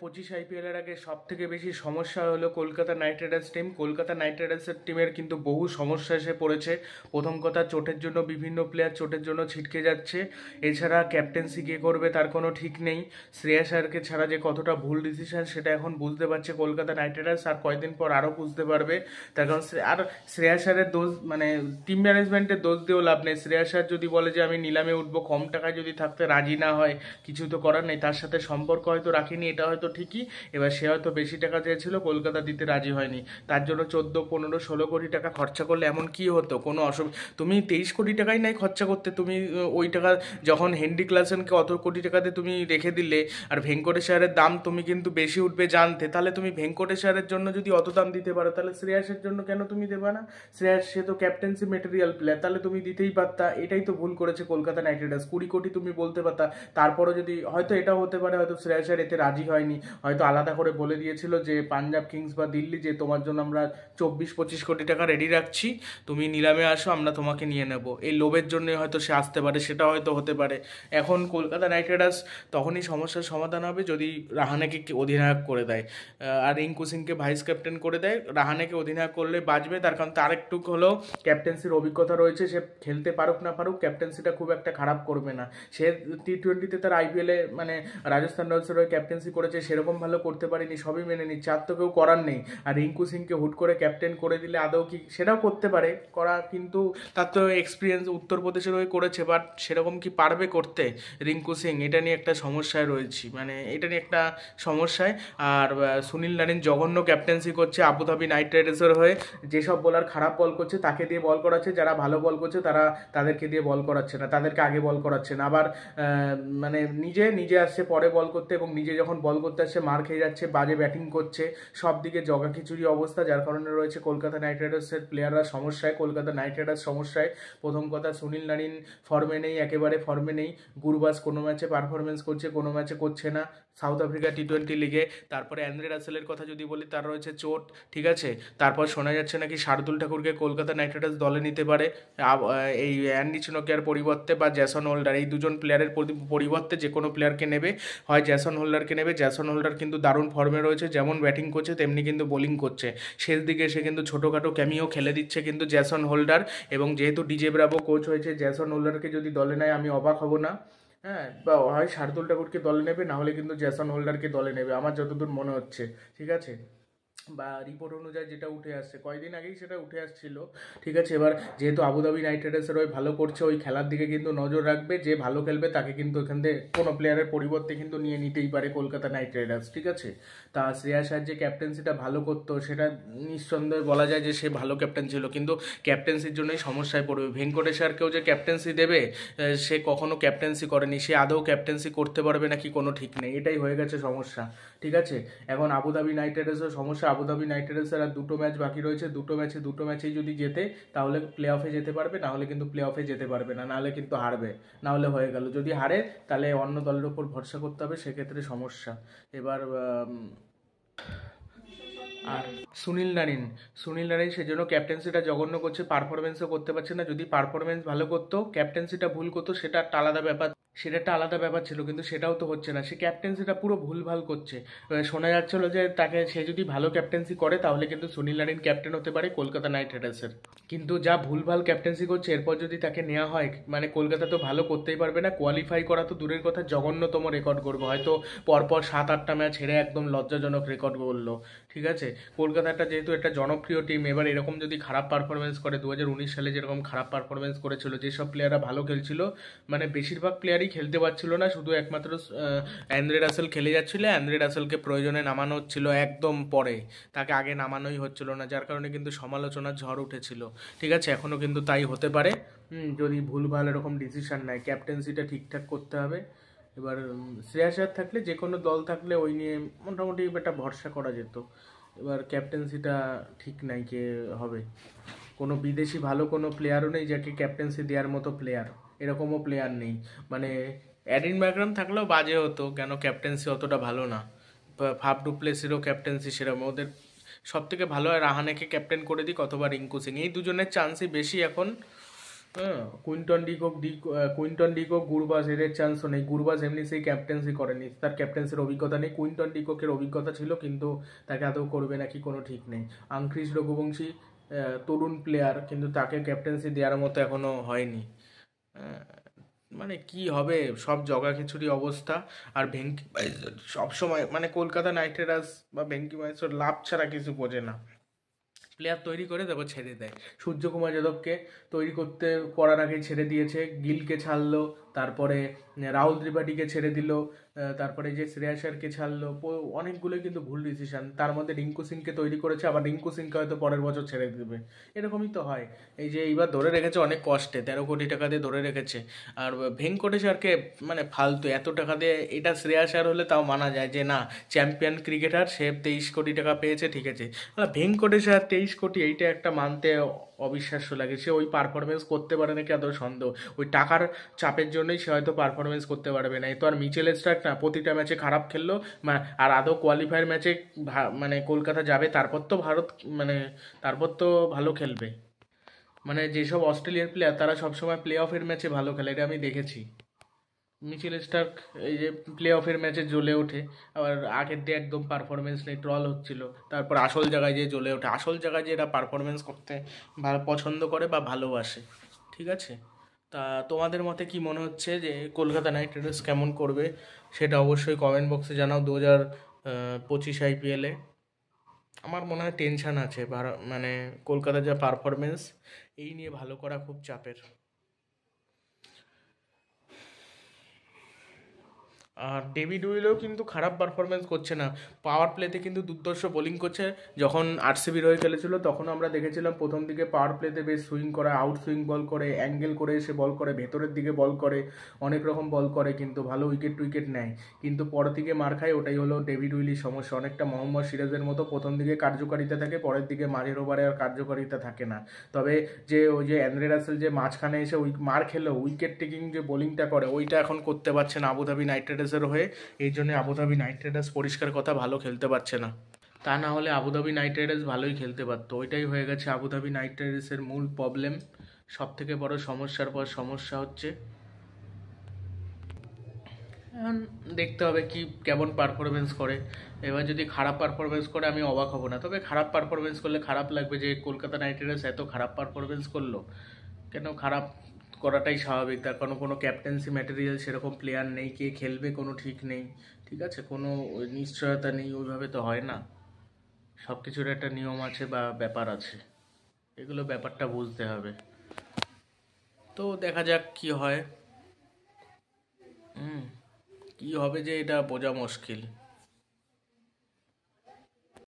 25 আইপিএলের আগে সব থেকে বেশি সমস্যা হলো Kolkata Knight Riders team. Kolkata Knight রাইডার্সের টিমের কিন্তু বহু সমস্যা এসে পড়েছে। প্রথম কথা, চোটের জন্য বিভিন্ন প্লেয়ার চোটের জন্য ছিটকে যাচ্ছে। এছাড়া ক্যাপ্টেন্সি কে করবে তার কোনো ঠিক নেই। শ্রেয়াস আয়ারকে ছাড়া যে কতটা ভুল ডিসিশন সেটা এখন বুঝতে পারছে কলকাতা নাইট রাইডার্স, আর কয়েকদিন পর আরও বুঝতে পারবে। তার কারণ আর শ্রেয়াস আয়ারের দোষ, মানে টিম ম্যানেজমেন্টের দোষ দিয়েও লাভ নেই। শ্রেয়াস আয়ার যদি বলে যে আমি নিলামে উঠবো, কম টাকায় যদি থাকতে রাজি না হয়, কিছু তো করার নেই। তার সাথে সম্পর্ক হয়তো রাখিনি, এটা হয়তো ঠিকই। এবার সে হয়তো বেশি টাকা চেয়েছিল, কলকাতা দিতে রাজি হয়নি। তার জন্য 14, 15, 16 কোটি টাকা খরচা করলে এমন কি হতো? কোনো অসুবিধা, তুমি 23 কোটি টাকাই নাই খরচা করতে, তুমি ওই টাকা যখন হেনরি ক্লাসেনকে অত কোটি টাকাতে তুমি রেখে দিলে, আর ভেঙ্কটেশ আয়ারের দাম তুমি কিন্তু বেশি উঠবে জানতে, তাহলে তুমি ভেঙ্কটেশ আয়ারের জন্য যদি অত দাম দিতে পারো, তাহলে শ্রেয়াসের জন্য কেন তুমি দেবে না? শ্রেয়াস সে তো ক্যাপ্টেন্সি মেটেরিয়াল প্লেয়ার, তাহলে তুমি দিতেই পারতা। এটাই তো ভুল করেছে কলকাতা নাইট রাইডার্স। 20 কোটি তুমি বলতে পারতা। তারপরও যদি হয়তো এটাও হতে পারে, হয়তো শ্রেয়াস আয়ার এতে রাজি হয়নি, হয়তো আলাদা করে বলে দিয়েছিল যে পাঞ্জাব কিংস বা দিল্লি, যে তোমার জন্য আমরা 24, 25 কোটি টাকা রেডি রাখছি, তুমি নিলামে আসো, আমরা তোমাকে নিয়ে নেব। এই লোভের জন্যই হয়তো সে আসতে পারে, সেটা হয়তো হতে পারে। এখন কলকাতা নাইট রাইডার্স তখনই সমস্যার সমাধান হবে যদি রাহানেকে অধিনায়ক করে দেয়, আর রিঙ্কু সিংকে ভাইস ক্যাপ্টেন করে দেয়। রাহানেকে অধিনায়ক করলে বাঁচবে, তার কারণ তার একটু হলেও ক্যাপ্টেন্সির অভিজ্ঞতা রয়েছে। সে খেলতে পারুক না পারুক, ক্যাপ্টেন্সিটা খুব একটা খারাপ করবে না। সে টি20-তে তার আইপিএলে মানে রাজস্থান রয়্যালসের হয়ে ক্যাপ্টেন্সি করেছে, সেরকম ভালো করতে পারেনি, সবই মেনে নিচ্ছে, আর তো কেউ করার নেই। আর রিঙ্কু সিংকে হুট করে ক্যাপ্টেন করে দিলে আদৌ কি সেটাও করতে পারে করা, কিন্তু তার তো এক্সপিরিয়েন্স উত্তরপ্রদেশের হয়ে করেছে, বাট সেরকম কি পারবে করতে রিঙ্কু সিং? এটা নিয়ে একটা সমস্যায় রয়েছি, মানে এটা নিয়ে একটা সমস্যায়। আর সুনীল নারিন জঘন্য ক্যাপ্টেন্সি করছে আবুধাবি নাইট রাইডার্সের হয়ে। যেসব বোলার খারাপ বল করছে তাকে দিয়ে বল করাচ্ছে, যারা ভালো বল করছে তাদেরকে দিয়ে বল করাচ্ছে না, তাদেরকে আগে বল করাচ্ছে না। আবার মানে নিজে নিজে আসছে পরে বল করতে, এবং নিজে যখন বল করতে আসছে মার খেয়ে যাচ্ছে, বাজে ব্যাটিং করছে, সব দিকে জগা খিচুড়ি অবস্থা। যার কারণে রয়েছে কলকাতা নাইট রাইডার্সের প্লেয়াররা সমস্যায়, কলকাতা নাইট রাইডার্স সমস্যায়। প্রথম কথা, সুনীল নারিন ফর্মে নেই, একেবারে ফর্মে নেই। গুরবাজ কোনো ম্যাচে পারফরমেন্স করছে, কোনো ম্যাচে করছে না সাউথ আফ্রিকা টি20 লিগে। তারপরে অ্যান্দ্রে রাসেলের কথা যদি বলি, তার রয়েছে চোট, ঠিক আছে। তারপর শোনা যাচ্ছে নাকি শার্দুল ঠাকুরকে কলকাতা নাইট রাইডার্স দলে নিতে পারে এই অ্যান্ডি চিনোকিয়ার পরিবর্তে, বা জ্যাসন হোল্ডার, এই দুজন প্লেয়ারের পরিবর্তে যে কোনো প্লেয়ারকে নেবে, হয় জ্যাসন হোল্ডারকে নেবে। জ্যাসন হোল্ডার কিন্তু দারুণ ফর্মে রয়েছে, যেমন ব্যাটিং করছে তেমনি কিন্তু বোলিং করছে। শেষ দিকে সে কিন্তু ছোটোখাটো ক্যামিও খেলে দিচ্ছে কিন্তু জ্যাসন হোল্ডার। এবং যেহেতু ডিজে ব্রাভো কোচ হয়েছে, জ্যাসন হোল্ডারকে যদি দলে নেয় আমি অবাক হব না। হ্যাঁ, বা হয় শার্দুল ঠাকুরকে দলে নেবে, না হলে কিন্তু জ্যাসন হোল্ডারকে দলে নেবে, আমার যতদূর মনে হচ্ছে, ঠিক আছে। বা রিপোর্ট অনুযায়ী যেটা উঠে আসছে, কয়েকদিন আগেই সেটা উঠে আসছিল, ঠিক আছে। এবার যেহেতু আবুধাবি নাইট রাইডার্সের ওই ভালো করছে, ওই খেলার দিকে কিন্তু নজর রাখবে, যে ভালো খেলবে তাকে কিন্তু এখান থেকে কোনো প্লেয়ারের পরিবর্তে কিন্তু নিয়ে নিতেই পারে কলকাতা নাইট রাইডার্স, ঠিক আছে। তা শ্রেয়াস আয়ার যে ক্যাপ্টেন্সিটা ভালো করতো, সেটা নিঃসন্দেহে বলা যায় যে সে ভালো ক্যাপ্টেন ছিল, কিন্তু ক্যাপ্টেন্সির জন্যই সমস্যায় পড়বে। ভেঙ্কটেশ আয়ারকেও যে ক্যাপ্টেন্সি দেবে, সে কখনো ক্যাপ্টেন্সি করেনি, সে আদৌ ক্যাপ্টেন্সি করতে পারবে নাকি কোনো ঠিক নেই, এটাই হয়ে গেছে সমস্যা, ঠিক আছে। এখন আবুধাবি নাইট রাইডার্সের সমস্যা, আবুধাবি নাইট রাইডার্সের আর দুটো ম্যাচ বাকি রয়েছে, দুটো ম্যাচেই যদি জেতে তাহলে প্লে অফে যেতে পারবে, না হলে কিন্তু প্লে অফে যেতে পারবে না, নাহলে কিন্তু হারবে, না হলে হয়ে গেল। যদি হারে তাহলে অন্য দলের উপর ভরসা করতে হবে, সেক্ষেত্রে সমস্যা। এবার আর সুনীল নারিন সেজন্য ক্যাপ্টেন্সিটা জঘন্য করছে, পারফরমেন্সও করতে পারছে না। যদি পারফরমেন্স ভালো করতো, ক্যাপ্টেন্সিটা ভুল করতো, সেটা একটা আলাদা ব্যাপার, সেটা একটা আলাদা ব্যাপার ছিল, কিন্তু সেটাও তো হচ্ছে না। সে ক্যাপ্টেন্সিটা পুরো ভুলভাল করছে। শোনা যাচ্ছিল যে তাকে, সে যদি ভালো ক্যাপ্টেন্সি করে তাহলে কিন্তু সুনীল নারিন ক্যাপ্টেন হতে পারে কলকাতা নাইট রাইডার্সের। কিন্তু যা ভুলভাল ক্যাপ্টেন্সি করছে, এরপর যদি তাকে নেওয়া হয়, মানে কলকাতা তো ভালো করতেই পারবে না, কোয়ালিফাই করা তো দূরের কথা, জঘন্যতম রেকর্ড করবে, হয়তো পরপর 7-8টা ম্যাচ হেরে একদম লজ্জাজনক রেকর্ড করলো, ঠিক আছে। কলকাতাটা যেহেতু একটা জনপ্রিয় টিম, এবার এরকম যদি খারাপ পারফরমেন্স করে, 2019 সালে যেরকম খারাপ পারফরমেন্স করেছিল, যেসব প্লেয়াররা ভালো খেলছিল, মানে বেশিরভাগ প্লেয়ারই খেলতে পারছিল না, শুধু একমাত্র অ্যান্দ্রে রাসেল খেলে যাচ্ছিল। অ্যান্দ্রে রাসেলকে প্রয়োজনে নামানো হচ্ছিল একদম পরে, তাকে আগে নামানোই হচ্ছিল না, যার কারণে কিন্তু সমালোচনার ঝড় উঠেছিল, ঠিক আছে। এখনও কিন্তু তাই হতে পারে, যদি ভুলভাল এরকম ডিসিশন নেয়। ক্যাপ্টেন্সিটা ঠিকঠাক করতে হবে। এবার শ্রেয়াস আয়ার থাকলে, যে কোনো দল থাকলে ওই নিয়ে মোটামুটি একটা ভরসা করা যেত। এবার ক্যাপ্টেন্সিটা ঠিক নাই কে হবে, কোনো বিদেশি ভালো কোনো প্লেয়ারও নেই যাকে ক্যাপ্টেন্সি দেওয়ার মতো প্লেয়ার, এরকমও প্লেয়ার নেই। মানে অ্যাডিন ম্যাকগ্রাম থাকলেও বাজে হতো, কেন ক্যাপ্টেন্সি অতটা ভালো না। ফাফ ডু প্লেসিরও ক্যাপ্টেন্সি সেরকম, ওদের সব থেকে ভালো হয় রাহানেকে ক্যাপ্টেন করে দিক, অথবা রিঙ্কু সিং, এই দুজনের চান্সই বেশি এখন। হ্যাঁ, কুইন্টন ডিকক, গুরবাজ এদের চান্সও নেই। গুরবাজ এমনি সেই ক্যাপ্টেন্সি করেনি, তার ক্যাপ্টেন্সির অভিজ্ঞতা নেই। কুইন্টন ডিককের অভিজ্ঞতা ছিল, কিন্তু তাকে আদৌ করবে নাকি কোনো ঠিক নেই। আংক্রিস রঘুবংশী তরুণ প্লেয়ার, কিন্তু তাকে ক্যাপ্টেন্সি দেওয়ার মতো এখনো হয়নি। আহ, মানে কি হবে, সব জগা খিচুড়ি অবস্থা। আর ভেঙ্কি সবসময় মানে কলকাতা নাইট রাইডার্স বা ভেঙ্কি মাইসোর লাভ ছাড়া কিছু বোঝে না। প্লেয়ার তৈরি করে তারপর ছেড়ে দেয়। সূর্যকুমার যাদবকে তৈরি করার আগে ছেড়ে দিয়েছে, গিলকে ছাড়লো, তারপরে রাহুল ত্রিপাঠীকে ছেড়ে দিল, তারপরে যে শ্রেয়াস আয়ারকে ছাড়লো। অনেকগুলোই কিন্তু ভুল ডিসিশন। তার মধ্যে রিঙ্কু সিংকে তৈরি করেছে, আবার রিঙ্কু সিংকে হয়তো পরের বছর ছেড়ে দেবে। এরকমই তো হয়। এই যে এইবার ধরে রেখেছে অনেক কষ্টে, 13 কোটি টাকা দিয়ে ধরে রেখেছে। আর ভেঙ্কটেশ্বরকে মানে ফালতু এত টাকা দিয়ে, এটা শ্রেয়াস আয়ার হলে তাও মানা যায় যে না, চ্যাম্পিয়ন ক্রিকেটার, সে 23 কোটি টাকা পেয়েছে, ঠিক আছে। ভেঙ্কটেশ্বর 23 কোটি, এইটা একটা মানতে অবিশ্বাস্য লাগে। সে ওই পারফরমেন্স করতে পারে নাকি আদৌ সন্দেহ। ওই টাকার চাপের জন্যই সে হয়তো পারফরমেন্স করতে পারবে না। এ তো আর মিচেল স্টার্ক না, প্রতিটা ম্যাচে খারাপ খেললো। আর আদৌ কোয়ালিফায়ার ম্যাচে মানে কলকাতা যাবে, তারপর তো ভারত, মানে তারপর তো ভালো খেলবে। মানে যেসব অস্ট্রেলিয়ার প্লেয়ার তারা সবসময় প্লে অফের ম্যাচে ভালো খেলে, এটা আমি দেখেছি। মিচেল স্টার্ক এই যে প্লে অফের ম্যাচে জ্বলে ওঠে, আবার আগের দিয়ে একদম পারফরমেন্স নেই, ট্রল হচ্ছিল, তারপর আসল জায়গায় যে জ্বলে ওঠে। আসল জায়গায় যে এরা পারফরমেন্স করতে ভালো পছন্দ করে বা ভালোবাসে, ঠিক আছে। তা তোমাদের মতে কি মনে হচ্ছে যে কলকাতা নাইট রাইডার্স কেমন করবে, সেটা অবশ্যই কমেন্ট বক্সে জানাও। 2025 আইপিএলে আমার মনে হয় টেনশান আছে, মানে কলকাতার যা পারফরমেন্স, এই নিয়ে ভালো করা খুব চাপের। আর ডেভিড উইলও কিন্তু খারাপ পারফরমেন্স করছে না, পাওয়ার প্লেতে কিন্তু দুর্ধর্ষ বোলিং করছে। যখন আরসিবির হয়ে খেলেছিল তখন আমরা দেখেছিলাম প্রথম দিকে পাওয়ার প্লেতে বেশ সুইং করে, আউট সুইং বল করে, অ্যাঙ্গেল করে এসে বল করে, ভেতরের দিকে বল করে, অনেক রকম বল করে, কিন্তু ভালো উইকেট টুইকেট নেয়। কিন্তু পরের দিকে মার খায়, ওটাই হলো ডেভিড উইলির সমস্যা। অনেকটা মোহাম্মদ সিরাজের মতো প্রথম দিকে কার্যকারিতা থাকে, পরের দিকে মাঝের ওভারে আর কার্যকারিতা থাকে না। তবে যে ওই যে অ্যান্দ্রে রাসেল যে মাঝখানে এসে মার খেলেও উইকেট টেকিং যে বোলিংটা করে, ওইটা এখন করতে পারছে না আবুধাবি নাইট রাইডার্সের হয়ে। এই জন্য আবুধাবি নাইট রাইডার্স পরিষ্কার কথা ভালো খেলতে পারছে না। তা না হলে আবুধাবি নাইট রাইডার্স ভালোই খেলতে পারতো। ওইটাই হয়ে গেছে আবুধাবি নাইট রাইডার্সের মূল প্রবলেম। সব থেকে বড় সমস্যার পর সমস্যা হচ্ছে। এখন দেখতে হবে কি কেমন পারফরমেন্স করে। এবার যদি খারাপ পারফরমেন্স করে আমি অবাক হব না, তবে খারাপ পারফরমেন্স করলে খারাপ লাগবে যে কলকাতা নাইট রাইডার্স এত খারাপ পারফরমেন্স করলো। কেন খারাপ করাটাই স্বাভাবিক, তার কোনো ক্যাপ্টেন্সি ম্যাটেরিয়াল সেরকম প্লেয়ার নেই, কে খেলবে কোনো ঠিক নেই, ঠিক আছে, কোনো নিশ্চয়তা নেই, ওইভাবে তো হয় না। সব কিছুর একটা নিয়ম আছে বা ব্যাপার আছে, এগুলো ব্যাপারটা বুঝতে হবে। তো দেখা যাক কি হয়। হুম, কি হবে যে এটা বোঝা মুশকিল।